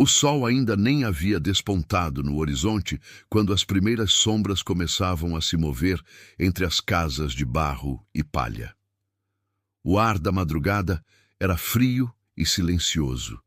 O sol ainda nem havia despontado no horizonte quando as primeiras sombras começavam a se mover entre as casas de barro e palha. O ar da madrugada era frio e silencioso,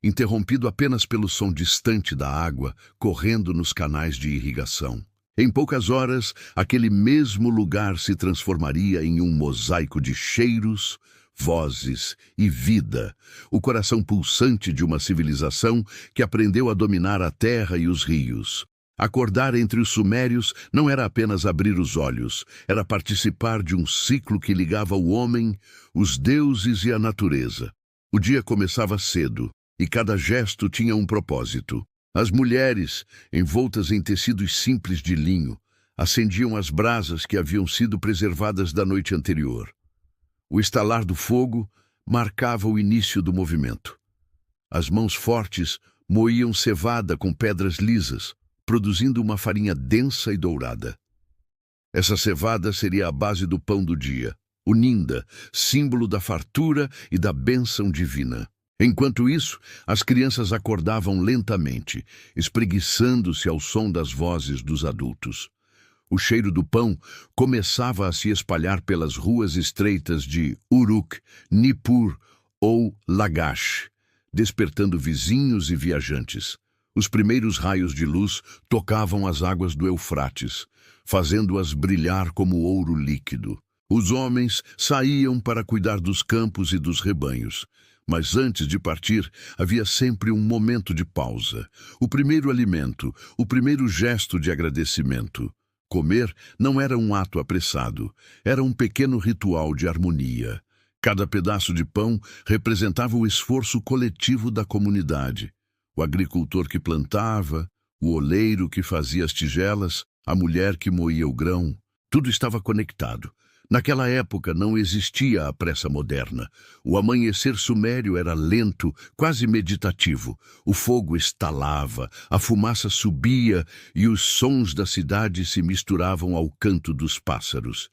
interrompido apenas pelo som distante da água correndo nos canais de irrigação. Em poucas horas, aquele mesmo lugar se transformaria em um mosaico de cheiros, vozes e vida, o coração pulsante de uma civilização que aprendeu a dominar a terra e os rios. Acordar entre os sumérios não era apenas abrir os olhos, era participar de um ciclo que ligava o homem, os deuses e a natureza. O dia começava cedo, e cada gesto tinha um propósito. As mulheres, envoltas em tecidos simples de linho, acendiam as brasas que haviam sido preservadas da noite anterior. O estalar do fogo marcava o início do movimento. As mãos fortes moíam cevada com pedras lisas, produzindo uma farinha densa e dourada. Essa cevada seria a base do pão do dia, o ninda, símbolo da fartura e da bênção divina. Enquanto isso, as crianças acordavam lentamente, espreguiçando-se ao som das vozes dos adultos. O cheiro do pão começava a se espalhar pelas ruas estreitas de Uruk, Nippur ou Lagash, despertando vizinhos e viajantes. Os primeiros raios de luz tocavam as águas do Eufrates, fazendo-as brilhar como ouro líquido. Os homens saíam para cuidar dos campos e dos rebanhos. Mas antes de partir, havia sempre um momento de pausa. O primeiro alimento, o primeiro gesto de agradecimento. Comer não era um ato apressado, era um pequeno ritual de harmonia. Cada pedaço de pão representava o esforço coletivo da comunidade. O agricultor que plantava, o oleiro que fazia as tigelas, a mulher que moía o grão. Tudo estava conectado. Naquela época não existia a pressa moderna. O amanhecer sumério era lento, quase meditativo. O fogo estalava, a fumaça subia e os sons da cidade se misturavam ao canto dos pássaros.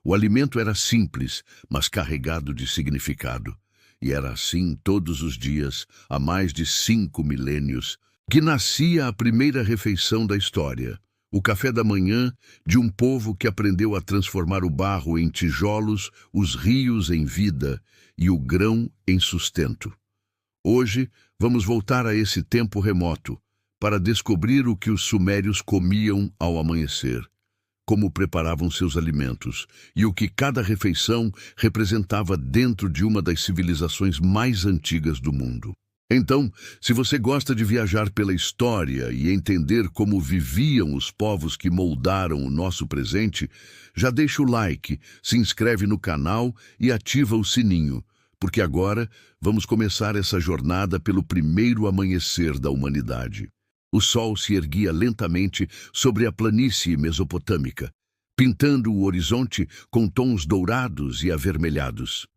O alimento era simples, mas carregado de significado. E era assim todos os dias, há mais de 5 milênios, que nascia a primeira refeição da história. O café da manhã de um povo que aprendeu a transformar o barro em tijolos, os rios em vida e o grão em sustento. Hoje, vamos voltar a esse tempo remoto para descobrir o que os sumérios comiam ao amanhecer, como preparavam seus alimentos e o que cada refeição representava dentro de uma das civilizações mais antigas do mundo. Então, se você gosta de viajar pela história e entender como viviam os povos que moldaram o nosso presente, já deixa o like, se inscreve no canal e ativa o sininho, porque agora vamos começar essa jornada pelo primeiro amanhecer da humanidade. O sol se erguia lentamente sobre a planície mesopotâmica, pintando o horizonte com tons dourados e avermelhados.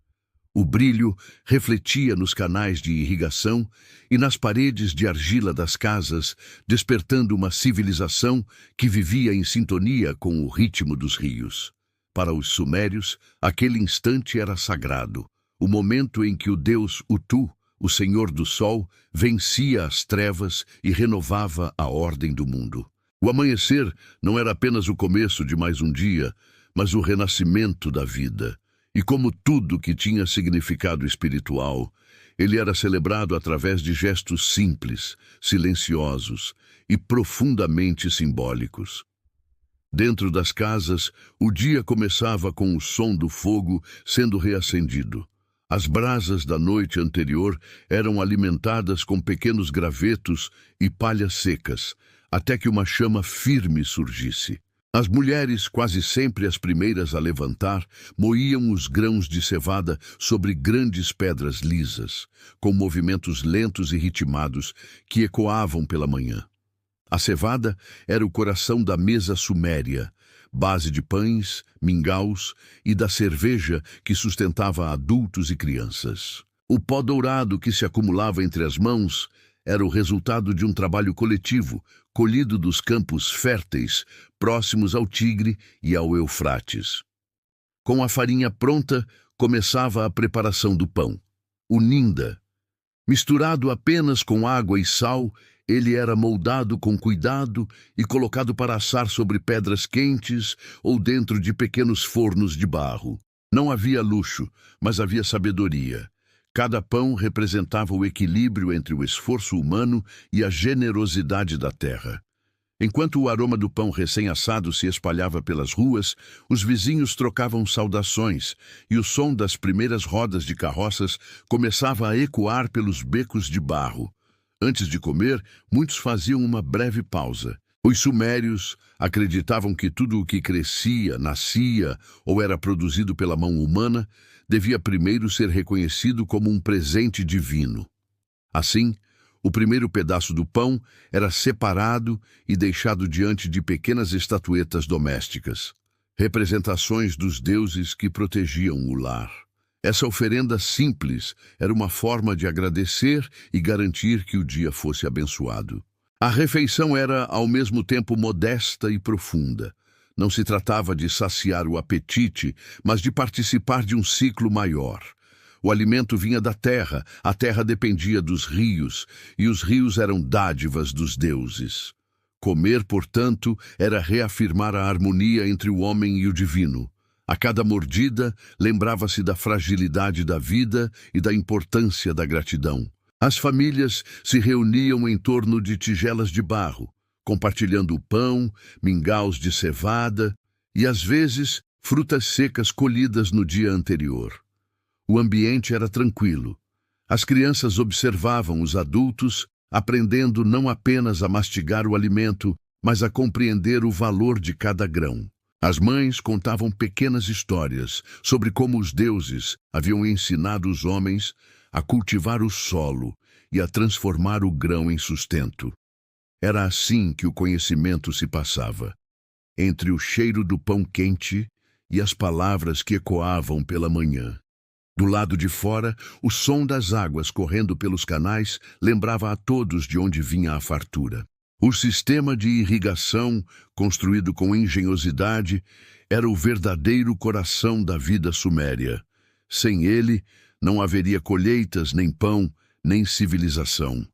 O brilho refletia nos canais de irrigação e nas paredes de argila das casas, despertando uma civilização que vivia em sintonia com o ritmo dos rios. Para os sumérios, aquele instante era sagrado, o momento em que o deus Utu, o Senhor do Sol, vencia as trevas e renovava a ordem do mundo. O amanhecer não era apenas o começo de mais um dia, mas o renascimento da vida. E como tudo que tinha significado espiritual, ele era celebrado através de gestos simples, silenciosos e profundamente simbólicos. Dentro das casas, o dia começava com o som do fogo sendo reacendido. As brasas da noite anterior eram alimentadas com pequenos gravetos e palhas secas, até que uma chama firme surgisse. As mulheres, quase sempre as primeiras a levantar, moíam os grãos de cevada sobre grandes pedras lisas, com movimentos lentos e ritmados que ecoavam pela manhã. A cevada era o coração da mesa suméria, base de pães, mingaus e da cerveja que sustentava adultos e crianças. O pó dourado que se acumulava entre as mãos era o resultado de um trabalho coletivo, colhido dos campos férteis próximos ao Tigre e ao Eufrates. Com a farinha pronta, começava a preparação do pão, o ninda, Misturado apenas com água e sal, ele era moldado com cuidado e colocado para assar sobre pedras quentes ou dentro de pequenos fornos de barro. Não havia luxo, mas havia sabedoria. Cada pão representava o equilíbrio entre o esforço humano e a generosidade da terra. Enquanto o aroma do pão recém-assado se espalhava pelas ruas, os vizinhos trocavam saudações e o som das primeiras rodas de carroças começava a ecoar pelos becos de barro. Antes de comer, muitos faziam uma breve pausa. Os sumérios acreditavam que tudo o que crescia, nascia ou era produzido pela mão humana devia primeiro ser reconhecido como um presente divino. Assim, o primeiro pedaço do pão era separado e deixado diante de pequenas estatuetas domésticas, representações dos deuses que protegiam o lar. Essa oferenda simples era uma forma de agradecer e garantir que o dia fosse abençoado. A refeição era, ao mesmo tempo, modesta e profunda. Não se tratava de saciar o apetite, mas de participar de um ciclo maior. O alimento vinha da terra, a terra dependia dos rios, e os rios eram dádivas dos deuses. Comer, portanto, era reafirmar a harmonia entre o homem e o divino. A cada mordida, lembrava-se da fragilidade da vida e da importância da gratidão. As famílias se reuniam em torno de tigelas de barro, compartilhando o pão, mingaus de cevada e, às vezes, frutas secas colhidas no dia anterior. O ambiente era tranquilo. As crianças observavam os adultos, aprendendo não apenas a mastigar o alimento, mas a compreender o valor de cada grão. As mães contavam pequenas histórias sobre como os deuses haviam ensinado os homens a cultivar o solo e a transformar o grão em sustento. Era assim que o conhecimento se passava, entre o cheiro do pão quente e as palavras que ecoavam pela manhã. Do lado de fora, o som das águas correndo pelos canais lembrava a todos de onde vinha a fartura. O sistema de irrigação, construído com engenhosidade, era o verdadeiro coração da vida suméria. Sem ele, não haveria colheitas, nem pão, nem civilização.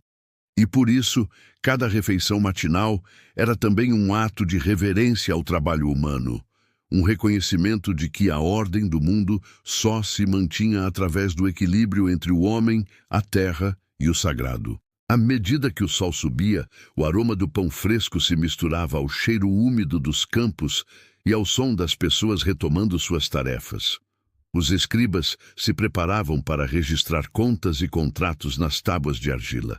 E por isso, cada refeição matinal era também um ato de reverência ao trabalho humano, um reconhecimento de que a ordem do mundo só se mantinha através do equilíbrio entre o homem, a terra e o sagrado. À medida que o sol subia, o aroma do pão fresco se misturava ao cheiro úmido dos campos e ao som das pessoas retomando suas tarefas. Os escribas se preparavam para registrar contas e contratos nas tábuas de argila.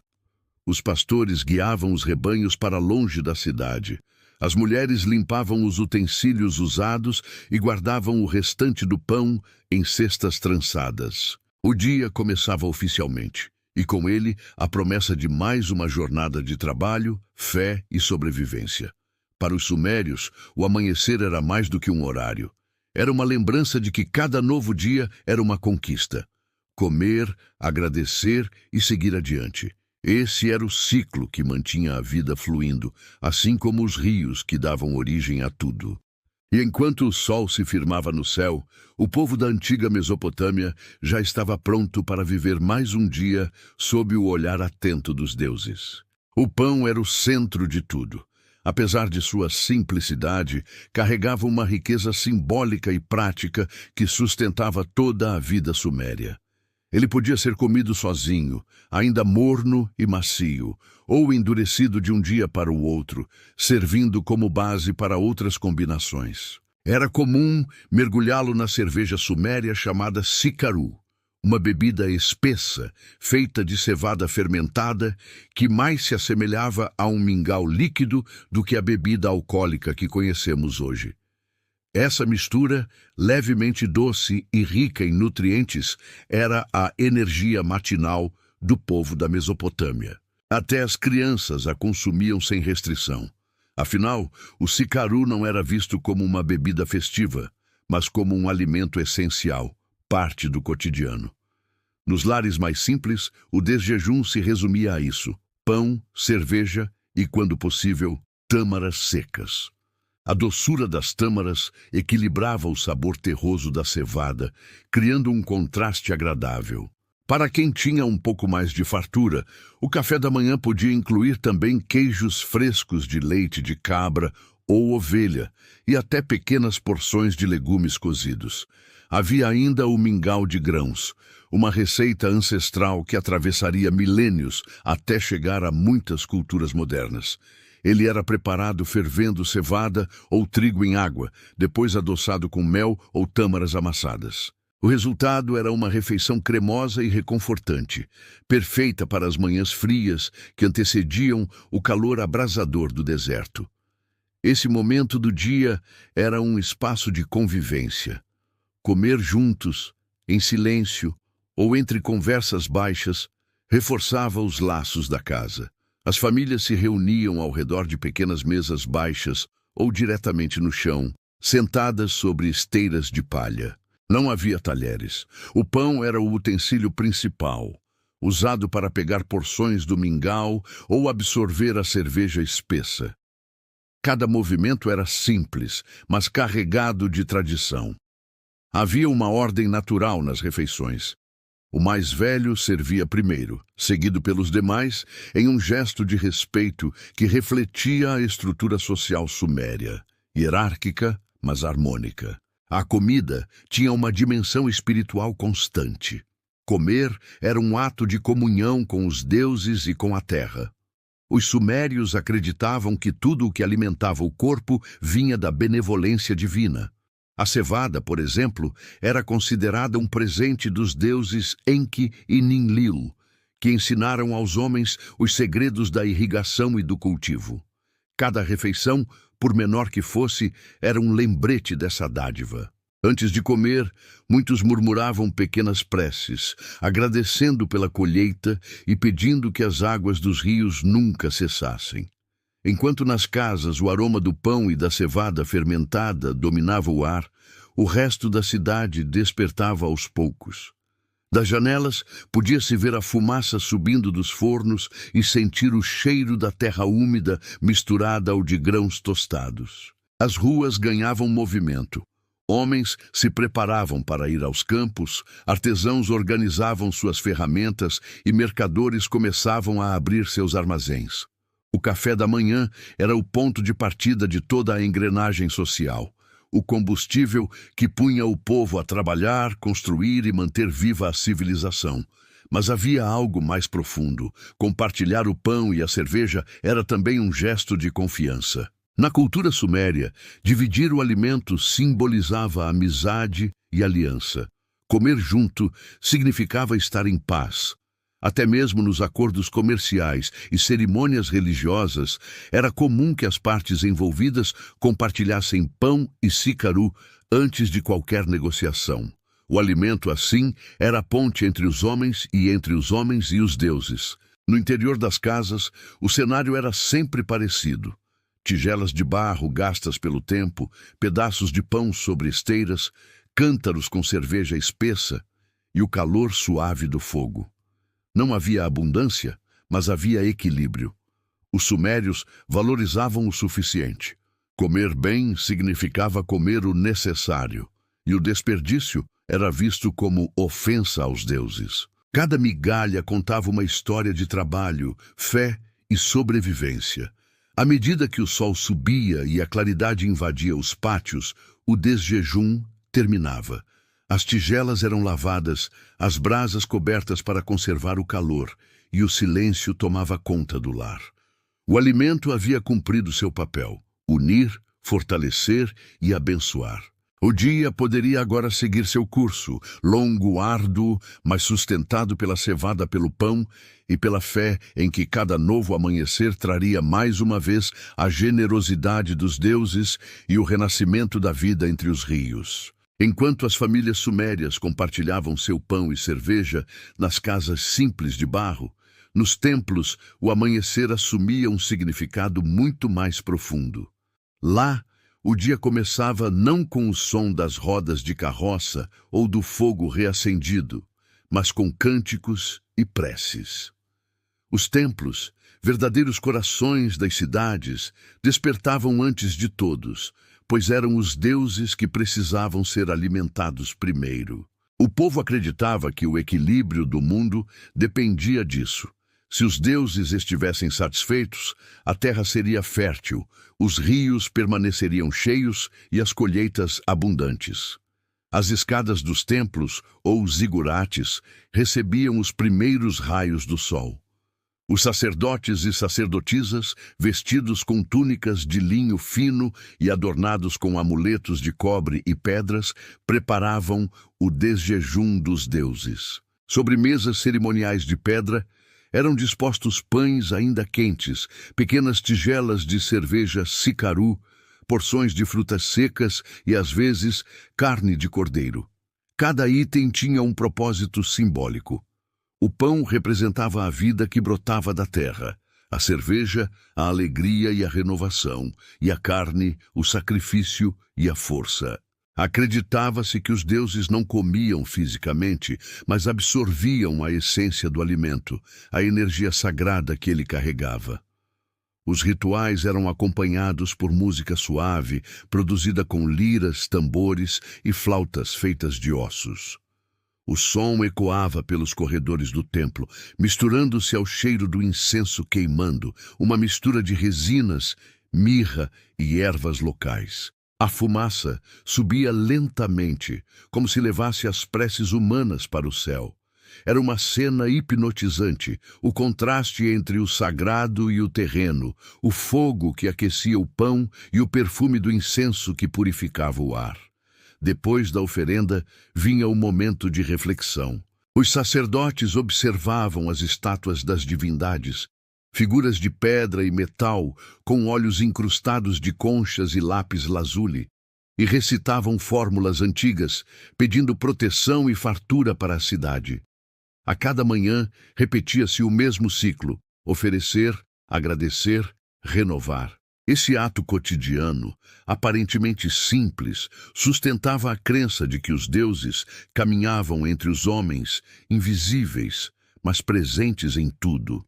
Os pastores guiavam os rebanhos para longe da cidade. As mulheres limpavam os utensílios usados e guardavam o restante do pão em cestas trançadas. O dia começava oficialmente, e com ele a promessa de mais uma jornada de trabalho, fé e sobrevivência. Para os sumérios, o amanhecer era mais do que um horário. Era uma lembrança de que cada novo dia era uma conquista. Comer, agradecer e seguir adiante. Esse era o ciclo que mantinha a vida fluindo, assim como os rios que davam origem a tudo. E enquanto o sol se firmava no céu, o povo da antiga Mesopotâmia já estava pronto para viver mais um dia sob o olhar atento dos deuses. O pão era o centro de tudo. Apesar de sua simplicidade, carregava uma riqueza simbólica e prática que sustentava toda a vida suméria. Ele podia ser comido sozinho, ainda morno e macio, ou endurecido de um dia para o outro, servindo como base para outras combinações. Era comum mergulhá-lo na cerveja suméria chamada sicaru, uma bebida espessa, feita de cevada fermentada, que mais se assemelhava a um mingau líquido do que a bebida alcoólica que conhecemos hoje. Essa mistura, levemente doce e rica em nutrientes, era a energia matinal do povo da Mesopotâmia. Até as crianças a consumiam sem restrição. Afinal, o sicaru não era visto como uma bebida festiva, mas como um alimento essencial, parte do cotidiano. Nos lares mais simples, o desjejum se resumia a isso: pão, cerveja e, quando possível, tâmaras secas. A doçura das tâmaras equilibrava o sabor terroso da cevada, criando um contraste agradável. Para quem tinha um pouco mais de fartura, o café da manhã podia incluir também queijos frescos de leite de cabra ou ovelha e até pequenas porções de legumes cozidos. Havia ainda o mingau de grãos, uma receita ancestral que atravessaria milênios até chegar a muitas culturas modernas. Ele era preparado fervendo cevada ou trigo em água, depois adoçado com mel ou tâmaras amassadas. O resultado era uma refeição cremosa e reconfortante, perfeita para as manhãs frias que antecediam o calor abrasador do deserto. Esse momento do dia era um espaço de convivência. Comer juntos, em silêncio ou entre conversas baixas, reforçava os laços da casa. As famílias se reuniam ao redor de pequenas mesas baixas ou diretamente no chão, sentadas sobre esteiras de palha. Não havia talheres. O pão era o utensílio principal, usado para pegar porções do mingau ou absorver a cerveja espessa. Cada movimento era simples, mas carregado de tradição. Havia uma ordem natural nas refeições. O mais velho servia primeiro, seguido pelos demais, em um gesto de respeito que refletia a estrutura social suméria, hierárquica, mas harmônica. A comida tinha uma dimensão espiritual constante. Comer era um ato de comunhão com os deuses e com a terra. Os sumérios acreditavam que tudo o que alimentava o corpo vinha da benevolência divina. A cevada, por exemplo, era considerada um presente dos deuses Enki e Ninlil, que ensinaram aos homens os segredos da irrigação e do cultivo. Cada refeição, por menor que fosse, era um lembrete dessa dádiva. Antes de comer, muitos murmuravam pequenas preces, agradecendo pela colheita e pedindo que as águas dos rios nunca cessassem. Enquanto nas casas o aroma do pão e da cevada fermentada dominava o ar, o resto da cidade despertava aos poucos. Das janelas podia-se ver a fumaça subindo dos fornos e sentir o cheiro da terra úmida misturada ao de grãos tostados. As ruas ganhavam movimento. Homens se preparavam para ir aos campos, artesãos organizavam suas ferramentas e mercadores começavam a abrir seus armazéns. O café da manhã era o ponto de partida de toda a engrenagem social. O combustível que punha o povo a trabalhar, construir e manter viva a civilização. Mas havia algo mais profundo. Compartilhar o pão e a cerveja era também um gesto de confiança. Na cultura suméria, dividir o alimento simbolizava a amizade e aliança. Comer junto significava estar em paz. Até mesmo nos acordos comerciais e cerimônias religiosas, era comum que as partes envolvidas compartilhassem pão e sícaro antes de qualquer negociação. O alimento, assim, era a ponte entre os homens e entre os homens e os deuses. No interior das casas, o cenário era sempre parecido. Tigelas de barro gastas pelo tempo, pedaços de pão sobre esteiras, cântaros com cerveja espessa e o calor suave do fogo. Não havia abundância, mas havia equilíbrio. Os sumérios valorizavam o suficiente. Comer bem significava comer o necessário, e o desperdício era visto como ofensa aos deuses. Cada migalha contava uma história de trabalho, fé e sobrevivência. À medida que o sol subia e a claridade invadia os pátios, o desjejum terminava. As tigelas eram lavadas, as brasas cobertas para conservar o calor, e o silêncio tomava conta do lar. O alimento havia cumprido seu papel: unir, fortalecer e abençoar. O dia poderia agora seguir seu curso, longo, árduo, mas sustentado pela cevada, pelo pão e pela fé em que cada novo amanhecer traria mais uma vez a generosidade dos deuses e o renascimento da vida entre os rios. Enquanto as famílias sumérias compartilhavam seu pão e cerveja nas casas simples de barro, nos templos o amanhecer assumia um significado muito mais profundo. Lá, o dia começava não com o som das rodas de carroça ou do fogo reacendido, mas com cânticos e preces. Os templos, verdadeiros corações das cidades, despertavam antes de todos, pois eram os deuses que precisavam ser alimentados primeiro. O povo acreditava que o equilíbrio do mundo dependia disso. Se os deuses estivessem satisfeitos, a terra seria fértil, os rios permaneceriam cheios e as colheitas abundantes. As escadas dos templos, ou zigurates, recebiam os primeiros raios do sol. Os sacerdotes e sacerdotisas, vestidos com túnicas de linho fino e adornados com amuletos de cobre e pedras, preparavam o desjejum dos deuses. Sobre mesas cerimoniais de pedra, eram dispostos pães ainda quentes, pequenas tigelas de cerveja sicaru, porções de frutas secas e, às vezes, carne de cordeiro. Cada item tinha um propósito simbólico. O pão representava a vida que brotava da terra, a cerveja, a alegria e a renovação, e a carne, o sacrifício e a força. Acreditava-se que os deuses não comiam fisicamente, mas absorviam a essência do alimento, a energia sagrada que ele carregava. Os rituais eram acompanhados por música suave, produzida com liras, tambores e flautas feitas de ossos. O som ecoava pelos corredores do templo, misturando-se ao cheiro do incenso queimando, uma mistura de resinas, mirra e ervas locais. A fumaça subia lentamente, como se levasse as preces humanas para o céu. Era uma cena hipnotizante, o contraste entre o sagrado e o terreno, o fogo que aquecia o pão e o perfume do incenso que purificava o ar. Depois da oferenda, vinha o momento de reflexão. Os sacerdotes observavam as estátuas das divindades, figuras de pedra e metal, com olhos incrustados de conchas e lápis lazuli, e recitavam fórmulas antigas, pedindo proteção e fartura para a cidade. A cada manhã, repetia-se o mesmo ciclo: oferecer, agradecer, renovar. Esse ato cotidiano, aparentemente simples, sustentava a crença de que os deuses caminhavam entre os homens, invisíveis, mas presentes em tudo.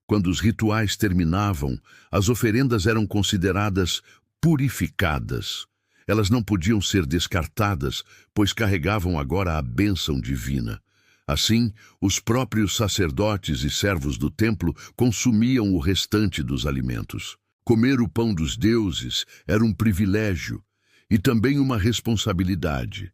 Quando os rituais terminavam, as oferendas eram consideradas purificadas. Elas não podiam ser descartadas, pois carregavam agora a bênção divina. Assim, os próprios sacerdotes e servos do templo consumiam o restante dos alimentos. Comer o pão dos deuses era um privilégio e também uma responsabilidade.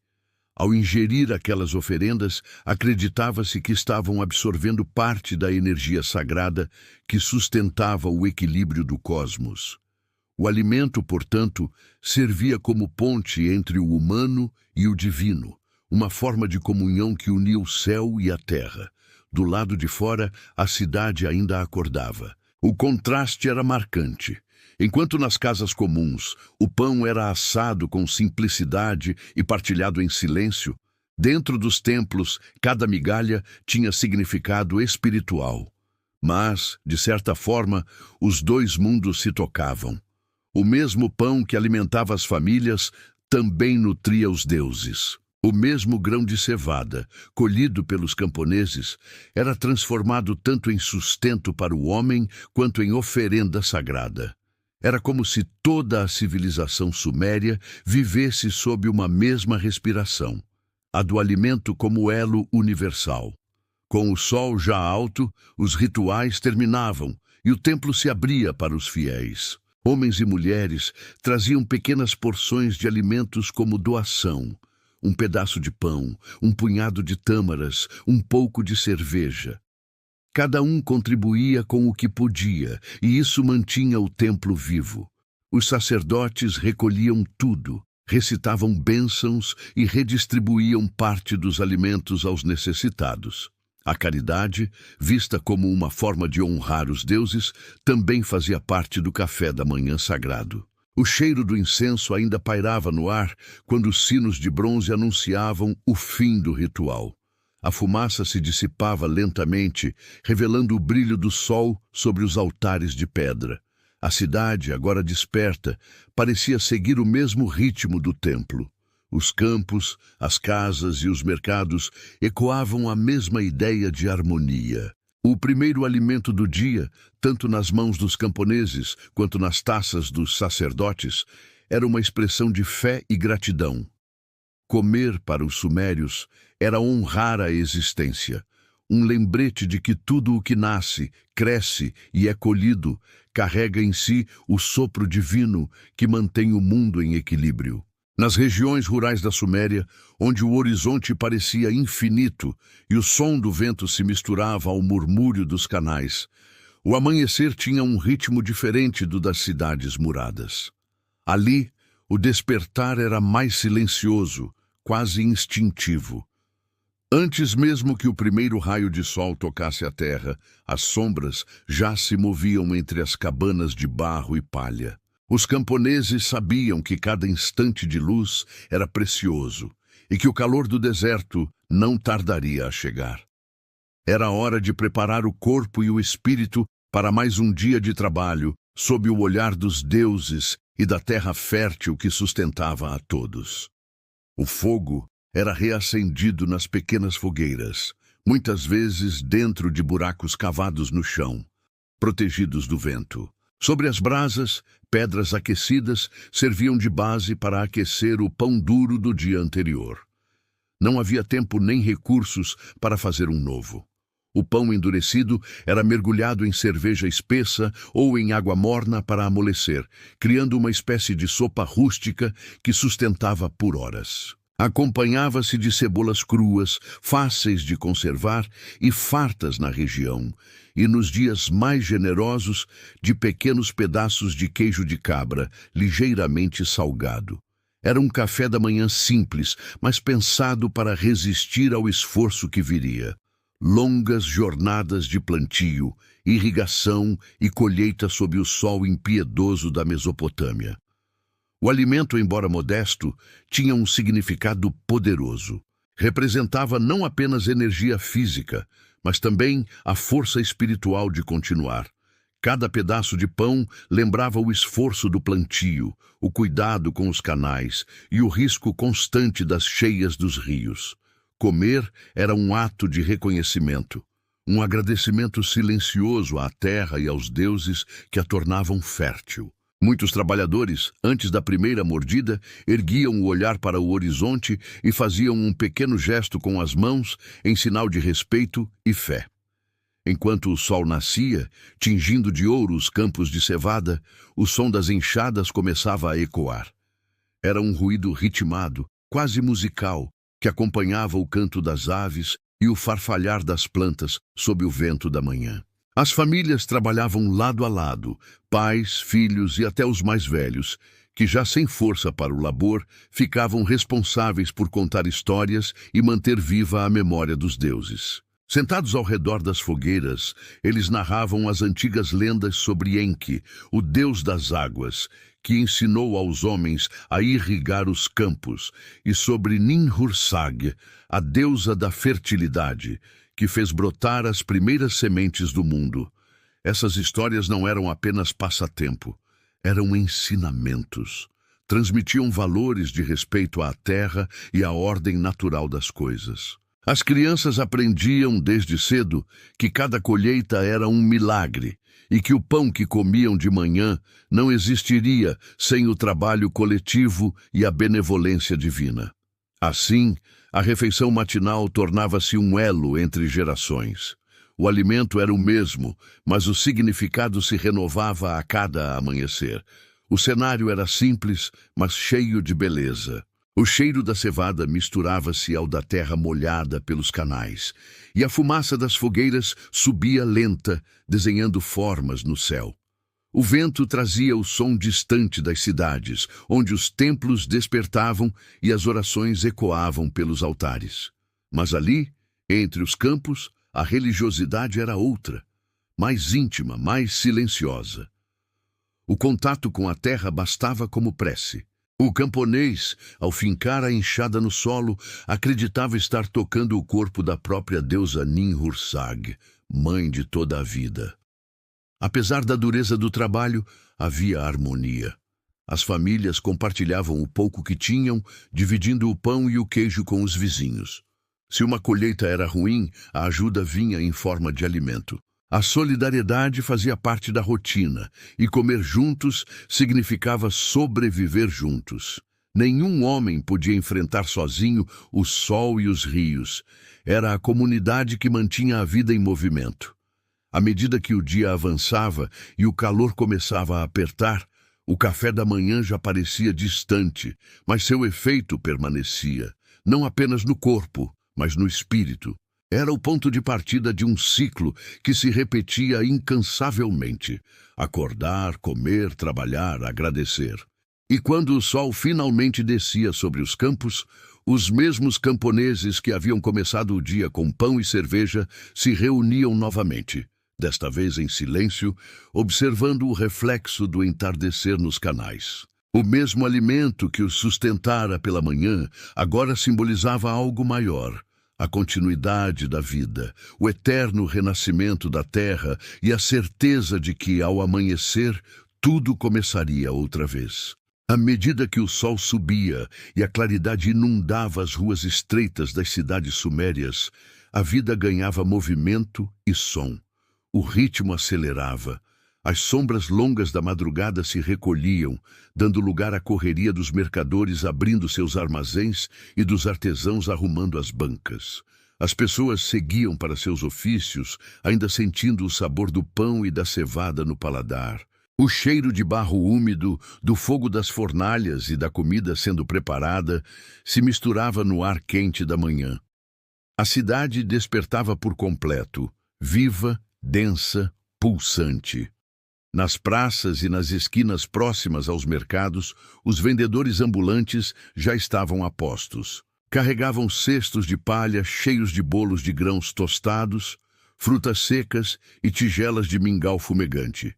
Ao ingerir aquelas oferendas, acreditava-se que estavam absorvendo parte da energia sagrada que sustentava o equilíbrio do cosmos. O alimento, portanto, servia como ponte entre o humano e o divino, uma forma de comunhão que unia o céu e a terra. Do lado de fora, a cidade ainda acordava. O contraste era marcante. Enquanto nas casas comuns o pão era assado com simplicidade e partilhado em silêncio, dentro dos templos cada migalha tinha significado espiritual. Mas, de certa forma, os dois mundos se tocavam. O mesmo pão que alimentava as famílias também nutria os deuses. O mesmo grão de cevada, colhido pelos camponeses, era transformado tanto em sustento para o homem quanto em oferenda sagrada. Era como se toda a civilização suméria vivesse sob uma mesma respiração, a do alimento como elo universal. Com o sol já alto, os rituais terminavam e o templo se abria para os fiéis. Homens e mulheres traziam pequenas porções de alimentos como doação, um pedaço de pão, um punhado de tâmaras, um pouco de cerveja. Cada um contribuía com o que podia, e isso mantinha o templo vivo. Os sacerdotes recolhiam tudo, recitavam bênçãos e redistribuíam parte dos alimentos aos necessitados. A caridade, vista como uma forma de honrar os deuses, também fazia parte do café da manhã sagrado. O cheiro do incenso ainda pairava no ar quando os sinos de bronze anunciavam o fim do ritual. A fumaça se dissipava lentamente, revelando o brilho do sol sobre os altares de pedra. A cidade, agora desperta, parecia seguir o mesmo ritmo do templo. Os campos, as casas e os mercados ecoavam a mesma ideia de harmonia. O primeiro alimento do dia, tanto nas mãos dos camponeses quanto nas taças dos sacerdotes, era uma expressão de fé e gratidão. Comer para os sumérios era honrar a existência, um lembrete de que tudo o que nasce, cresce e é colhido carrega em si o sopro divino que mantém o mundo em equilíbrio. Nas regiões rurais da Suméria, onde o horizonte parecia infinito e o som do vento se misturava ao murmúrio dos canais, o amanhecer tinha um ritmo diferente do das cidades muradas. Ali, o despertar era mais silencioso, quase instintivo. Antes mesmo que o primeiro raio de sol tocasse a terra, as sombras já se moviam entre as cabanas de barro e palha. Os camponeses sabiam que cada instante de luz era precioso e que o calor do deserto não tardaria a chegar. Era hora de preparar o corpo e o espírito para mais um dia de trabalho, sob o olhar dos deuses e da terra fértil que sustentava a todos. O fogo era reacendido nas pequenas fogueiras, muitas vezes dentro de buracos cavados no chão, protegidos do vento. Sobre as brasas, pedras aquecidas serviam de base para aquecer o pão duro do dia anterior. Não havia tempo nem recursos para fazer um novo. O pão endurecido era mergulhado em cerveja espessa ou em água morna para amolecer, criando uma espécie de sopa rústica que sustentava por horas. Acompanhava-se de cebolas cruas, fáceis de conservar e fartas na região, e nos dias mais generosos, de pequenos pedaços de queijo de cabra, ligeiramente salgado. Era um café da manhã simples, mas pensado para resistir ao esforço que viria. Longas jornadas de plantio, irrigação e colheita sob o sol impiedoso da Mesopotâmia. O alimento, embora modesto, tinha um significado poderoso. Representava não apenas energia física, mas também a força espiritual de continuar. Cada pedaço de pão lembrava o esforço do plantio, o cuidado com os canais e o risco constante das cheias dos rios. Comer era um ato de reconhecimento, um agradecimento silencioso à terra e aos deuses que a tornavam fértil. Muitos trabalhadores, antes da primeira mordida, erguiam o olhar para o horizonte e faziam um pequeno gesto com as mãos em sinal de respeito e fé. Enquanto o sol nascia, tingindo de ouro os campos de cevada, o som das enxadas começava a ecoar. Era um ruído ritmado, quase musical, que acompanhava o canto das aves e o farfalhar das plantas sob o vento da manhã. As famílias trabalhavam lado a lado, pais, filhos e até os mais velhos, que já sem força para o labor, ficavam responsáveis por contar histórias e manter viva a memória dos deuses. Sentados ao redor das fogueiras, eles narravam as antigas lendas sobre Enki, o deus das águas, que ensinou aos homens a irrigar os campos, e sobre Ninhursag, a deusa da fertilidade, que fez brotar as primeiras sementes do mundo. Essas histórias não eram apenas passatempo, eram ensinamentos. Transmitiam valores de respeito à terra e à ordem natural das coisas. As crianças aprendiam desde cedo que cada colheita era um milagre e que o pão que comiam de manhã não existiria sem o trabalho coletivo e a benevolência divina. Assim, a refeição matinal tornava-se um elo entre gerações. O alimento era o mesmo, mas o significado se renovava a cada amanhecer. O cenário era simples, mas cheio de beleza. O cheiro da cevada misturava-se ao da terra molhada pelos canais, e a fumaça das fogueiras subia lenta, desenhando formas no céu. O vento trazia o som distante das cidades, onde os templos despertavam e as orações ecoavam pelos altares. Mas ali, entre os campos, a religiosidade era outra, mais íntima, mais silenciosa. O contato com a terra bastava como prece. O camponês, ao fincar a enxada no solo, acreditava estar tocando o corpo da própria deusa Ninhursag, mãe de toda a vida. Apesar da dureza do trabalho, havia harmonia. As famílias compartilhavam o pouco que tinham, dividindo o pão e o queijo com os vizinhos. Se uma colheita era ruim, a ajuda vinha em forma de alimento. A solidariedade fazia parte da rotina, e comer juntos significava sobreviver juntos. Nenhum homem podia enfrentar sozinho o sol e os rios. Era a comunidade que mantinha a vida em movimento. À medida que o dia avançava e o calor começava a apertar, o café da manhã já parecia distante, mas seu efeito permanecia, não apenas no corpo, mas no espírito. Era o ponto de partida de um ciclo que se repetia incansavelmente: acordar, comer, trabalhar, agradecer. E quando o sol finalmente descia sobre os campos, os mesmos camponeses que haviam começado o dia com pão e cerveja se reuniam novamente, desta vez em silêncio, observando o reflexo do entardecer nos canais. O mesmo alimento que os sustentara pela manhã agora simbolizava algo maior: a continuidade da vida, o eterno renascimento da terra e a certeza de que, ao amanhecer, tudo começaria outra vez. À medida que o sol subia e a claridade inundava as ruas estreitas das cidades sumérias, a vida ganhava movimento e som. O ritmo acelerava. As sombras longas da madrugada se recolhiam, dando lugar à correria dos mercadores abrindo seus armazéns e dos artesãos arrumando as bancas. As pessoas seguiam para seus ofícios, ainda sentindo o sabor do pão e da cevada no paladar. O cheiro de barro úmido, do fogo das fornalhas e da comida sendo preparada se misturava no ar quente da manhã. A cidade despertava por completo, viva, densa, pulsante. Nas praças e nas esquinas próximas aos mercados, os vendedores ambulantes já estavam a postos. Carregavam cestos de palha cheios de bolos de grãos tostados, frutas secas e tigelas de mingau fumegante.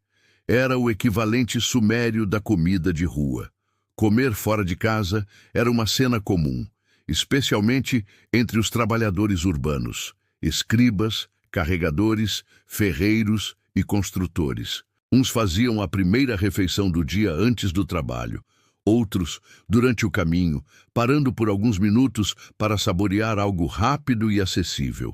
Era o equivalente sumério da comida de rua. Comer fora de casa era uma cena comum, especialmente entre os trabalhadores urbanos, escribas, carregadores, ferreiros e construtores. Uns faziam a primeira refeição do dia antes do trabalho, outros durante o caminho, parando por alguns minutos para saborear algo rápido e acessível.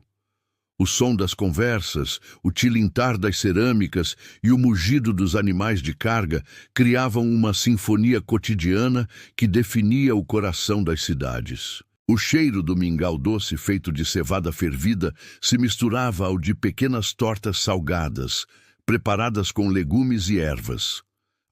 O som das conversas, o tilintar das cerâmicas e o mugido dos animais de carga criavam uma sinfonia cotidiana que definia o coração das cidades. O cheiro do mingau doce feito de cevada fervida se misturava ao de pequenas tortas salgadas, preparadas com legumes e ervas.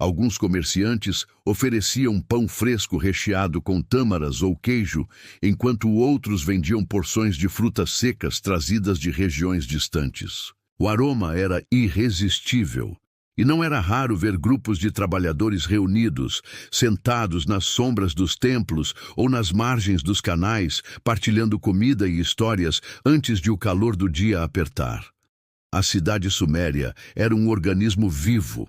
Alguns comerciantes ofereciam pão fresco recheado com tâmaras ou queijo, enquanto outros vendiam porções de frutas secas trazidas de regiões distantes. O aroma era irresistível, e não era raro ver grupos de trabalhadores reunidos, sentados nas sombras dos templos ou nas margens dos canais, partilhando comida e histórias antes de o calor do dia apertar. A cidade suméria era um organismo vivo.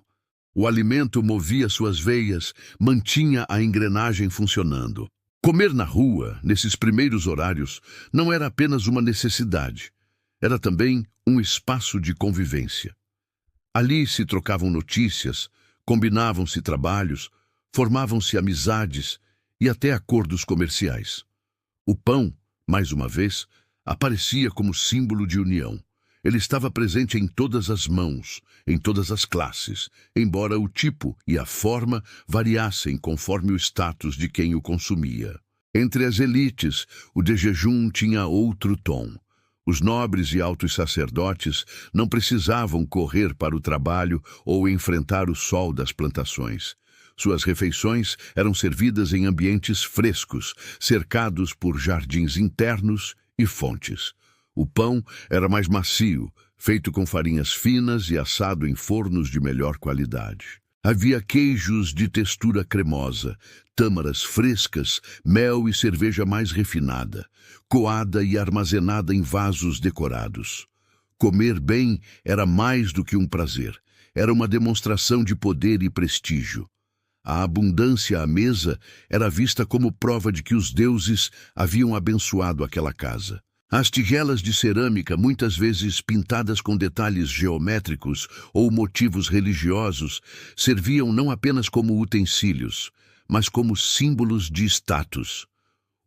O alimento movia suas veias, mantinha a engrenagem funcionando. Comer na rua, nesses primeiros horários, não era apenas uma necessidade. Era também um espaço de convivência. Ali se trocavam notícias, combinavam-se trabalhos, formavam-se amizades e até acordos comerciais. O pão, mais uma vez, aparecia como símbolo de união. Ele estava presente em todas as mãos, em todas as classes, embora o tipo e a forma variassem conforme o status de quem o consumia. Entre as elites, o de jejum tinha outro tom. Os nobres e altos sacerdotes não precisavam correr para o trabalho ou enfrentar o sol das plantações. Suas refeições eram servidas em ambientes frescos, cercados por jardins internos e fontes. O pão era mais macio, feito com farinhas finas e assado em fornos de melhor qualidade. Havia queijos de textura cremosa, tâmaras frescas, mel e cerveja mais refinada, coada e armazenada em vasos decorados. Comer bem era mais do que um prazer, era uma demonstração de poder e prestígio. A abundância à mesa era vista como prova de que os deuses haviam abençoado aquela casa. As tigelas de cerâmica, muitas vezes pintadas com detalhes geométricos ou motivos religiosos, serviam não apenas como utensílios, mas como símbolos de status.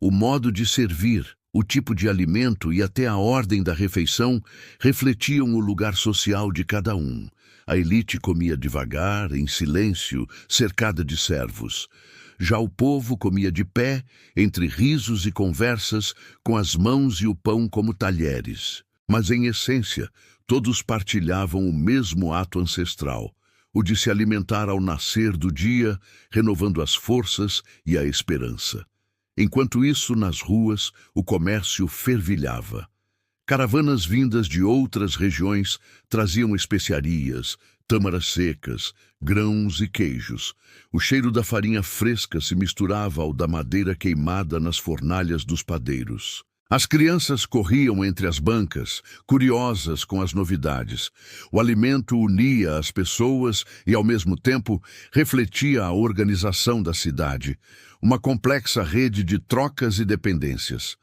O modo de servir, o tipo de alimento e até a ordem da refeição refletiam o lugar social de cada um. A elite comia devagar, em silêncio, cercada de servos. Já o povo comia de pé, entre risos e conversas, com as mãos e o pão como talheres. Mas, em essência, todos partilhavam o mesmo ato ancestral, o de se alimentar ao nascer do dia, renovando as forças e a esperança. Enquanto isso, nas ruas, o comércio fervilhava. Caravanas vindas de outras regiões traziam especiarias, tâmaras secas, grãos e queijos. O cheiro da farinha fresca se misturava ao da madeira queimada nas fornalhas dos padeiros. As crianças corriam entre as bancas, curiosas com as novidades. O alimento unia as pessoas e, ao mesmo tempo, refletia a organização da cidade, uma complexa rede de trocas e dependências.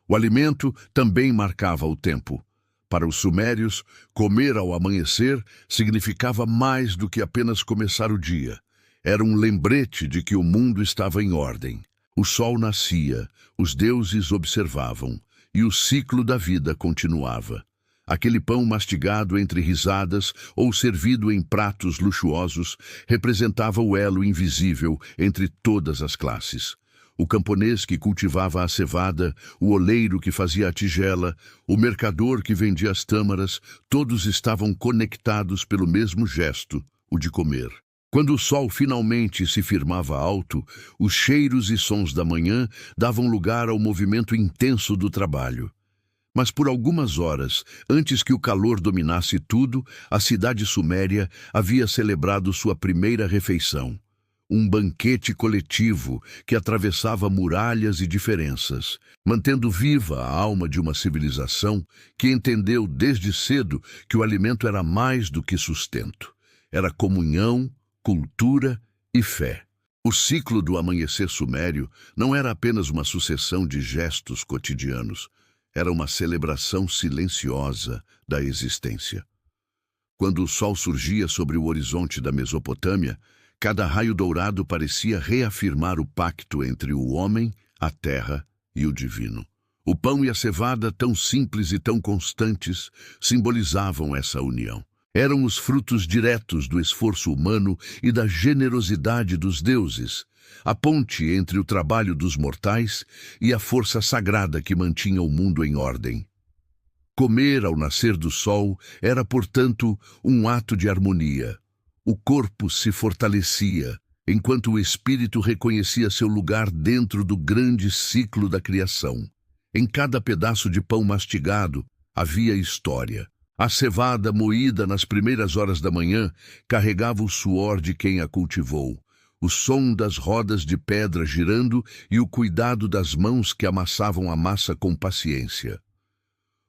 O alimento também marcava o tempo. Para os sumérios, comer ao amanhecer significava mais do que apenas começar o dia. Era um lembrete de que o mundo estava em ordem. O sol nascia, os deuses observavam, e o ciclo da vida continuava. Aquele pão mastigado entre risadas ou servido em pratos luxuosos representava o elo invisível entre todas as classes. O camponês que cultivava a cevada, o oleiro que fazia a tigela, o mercador que vendia as tâmaras, todos estavam conectados pelo mesmo gesto, o de comer. Quando o sol finalmente se firmava alto, os cheiros e sons da manhã davam lugar ao movimento intenso do trabalho. Mas por algumas horas, antes que o calor dominasse tudo, a cidade suméria havia celebrado sua primeira refeição. Um banquete coletivo que atravessava muralhas e diferenças, mantendo viva a alma de uma civilização que entendeu desde cedo que o alimento era mais do que sustento. Era comunhão, cultura e fé. O ciclo do amanhecer sumério não era apenas uma sucessão de gestos cotidianos, era uma celebração silenciosa da existência. Quando o sol surgia sobre o horizonte da Mesopotâmia, cada raio dourado parecia reafirmar o pacto entre o homem, a terra e o divino. O pão e a cevada, tão simples e tão constantes, simbolizavam essa união. Eram os frutos diretos do esforço humano e da generosidade dos deuses, a ponte entre o trabalho dos mortais e a força sagrada que mantinha o mundo em ordem. Comer ao nascer do sol era, portanto, um ato de harmonia. O corpo se fortalecia, enquanto o espírito reconhecia seu lugar dentro do grande ciclo da criação. Em cada pedaço de pão mastigado havia história. A cevada moída nas primeiras horas da manhã carregava o suor de quem a cultivou, o som das rodas de pedra girando e o cuidado das mãos que amassavam a massa com paciência.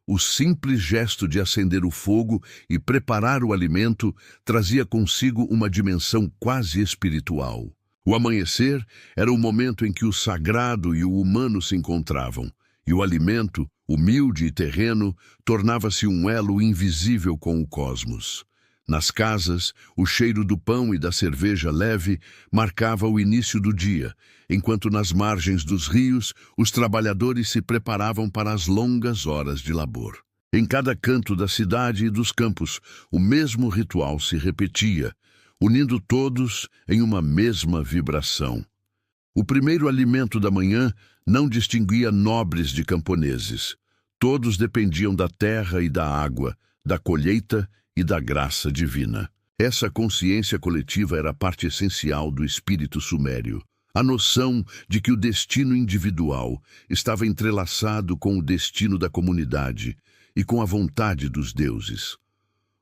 O simples gesto de acender o fogo e preparar o alimento trazia consigo uma dimensão quase espiritual. O amanhecer era o momento em que o sagrado e o humano se encontravam, e o alimento, humilde e terreno, tornava-se um elo invisível com o cosmos. Nas casas, o cheiro do pão e da cerveja leve marcava o início do dia, enquanto nas margens dos rios os trabalhadores se preparavam para as longas horas de labor. Em cada canto da cidade e dos campos, o mesmo ritual se repetia, unindo todos em uma mesma vibração. O primeiro alimento da manhã não distinguia nobres de camponeses. Todos dependiam da terra e da água, da colheita e da graça divina. Essa consciência coletiva era a parte essencial do espírito sumério. A noção de que o destino individual estava entrelaçado com o destino da comunidade e com a vontade dos deuses.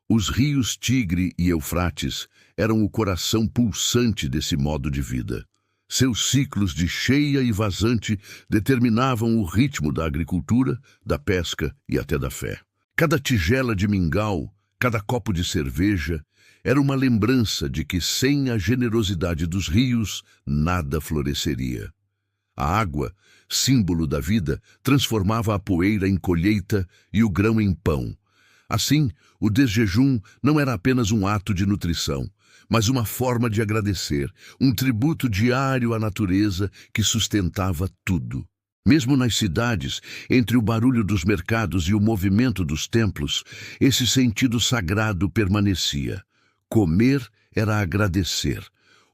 Os rios Tigre e Eufrates eram o coração pulsante desse modo de vida. Seus ciclos de cheia e vazante determinavam o ritmo da agricultura, da pesca e até da fé. Cada tigela de mingau, cada copo de cerveja, era uma lembrança de que sem a generosidade dos rios, nada floresceria. A água, símbolo da vida, transformava a poeira em colheita e o grão em pão. Assim, o desjejum não era apenas um ato de nutrição, mas uma forma de agradecer, um tributo diário à natureza que sustentava tudo. Mesmo nas cidades, entre o barulho dos mercados e o movimento dos templos, esse sentido sagrado permanecia. Comer era agradecer.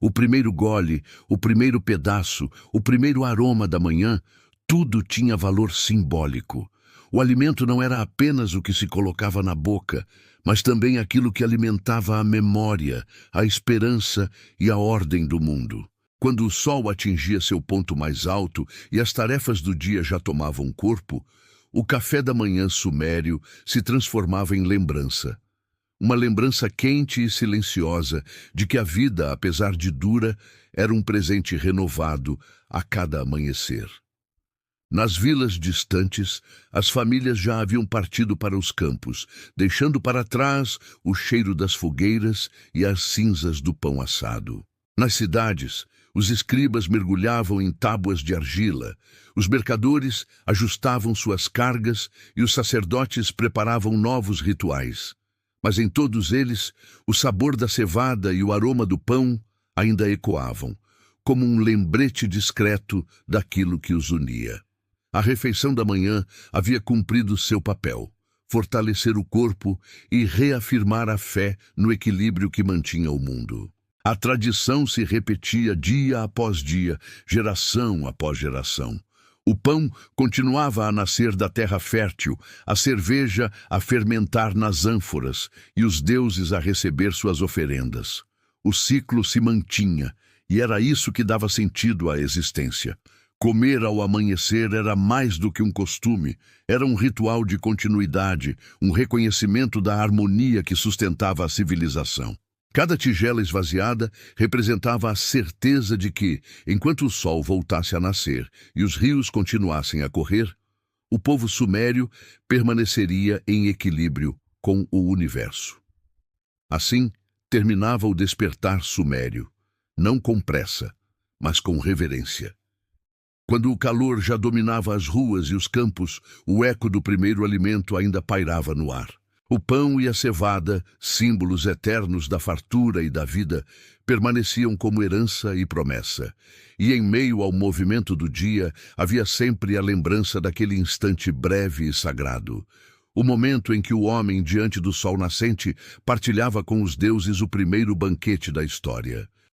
O primeiro gole, o primeiro pedaço, o primeiro aroma da manhã, tudo tinha valor simbólico. O alimento não era apenas o que se colocava na boca, mas também aquilo que alimentava a memória, a esperança e a ordem do mundo. Quando o sol atingia seu ponto mais alto e as tarefas do dia já tomavam corpo, o café da manhã sumério se transformava em lembrança. Uma lembrança quente e silenciosa de que a vida, apesar de dura, era um presente renovado a cada amanhecer. Nas vilas distantes, as famílias já haviam partido para os campos, deixando para trás o cheiro das fogueiras e as cinzas do pão assado. Nas cidades, os escribas mergulhavam em tábuas de argila, os mercadores ajustavam suas cargas e os sacerdotes preparavam novos rituais. Mas em todos eles, o sabor da cevada e o aroma do pão ainda ecoavam, como um lembrete discreto daquilo que os unia. A refeição da manhã havia cumprido seu papel, fortalecer o corpo e reafirmar a fé no equilíbrio que mantinha o mundo. A tradição se repetia dia após dia, geração após geração. O pão continuava a nascer da terra fértil, a cerveja a fermentar nas ânforas e os deuses a receber suas oferendas. O ciclo se mantinha, e era isso que dava sentido à existência. Comer ao amanhecer era mais do que um costume, era um ritual de continuidade, um reconhecimento da harmonia que sustentava a civilização. Cada tigela esvaziada representava a certeza de que, enquanto o sol voltasse a nascer e os rios continuassem a correr, o povo sumério permaneceria em equilíbrio com o universo. Assim, terminava o despertar sumério, não com pressa, mas com reverência. Quando o calor já dominava as ruas e os campos, o eco do primeiro alimento ainda pairava no ar. O pão e a cevada, símbolos eternos da fartura e da vida, permaneciam como herança e promessa. E em meio ao movimento do dia, havia sempre a lembrança daquele instante breve e sagrado. O momento em que o homem, diante do sol nascente, partilhava com os deuses o primeiro banquete da história.